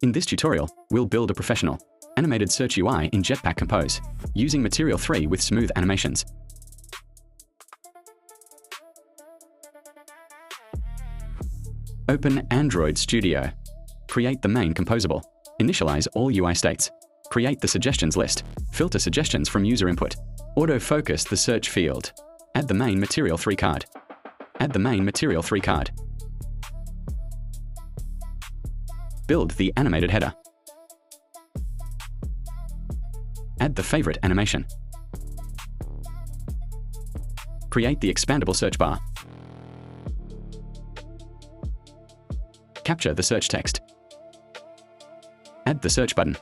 In this tutorial, we'll build a professional, animated search UI in Jetpack Compose, using Material 3 with smooth animations. Open Android Studio. Create the main composable. Initialize all UI states. Create the suggestions list. Filter suggestions from user input. Auto-focus the search field. Add the main Material 3 card. Add the main Material 3 card. Build the animated header. Add the favorite animation. Create the expandable search bar. Capture the search text. Add the search button.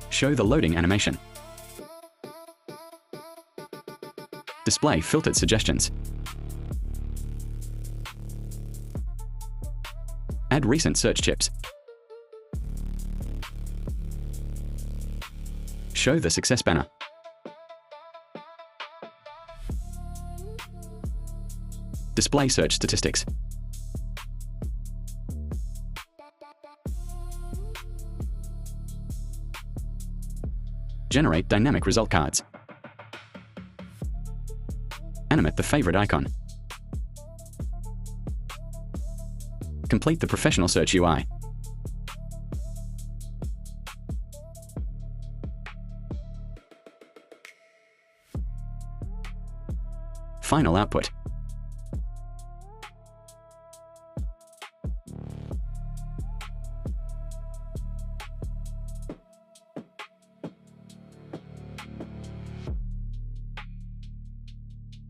Show the loading animation. Display filtered suggestions. Add recent search chips. Show the success banner. Display search statistics. Generate dynamic result cards. Animate the favorite icon. Complete the professional search UI. Final output.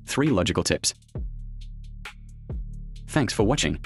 Three logical tips. Thanks for watching.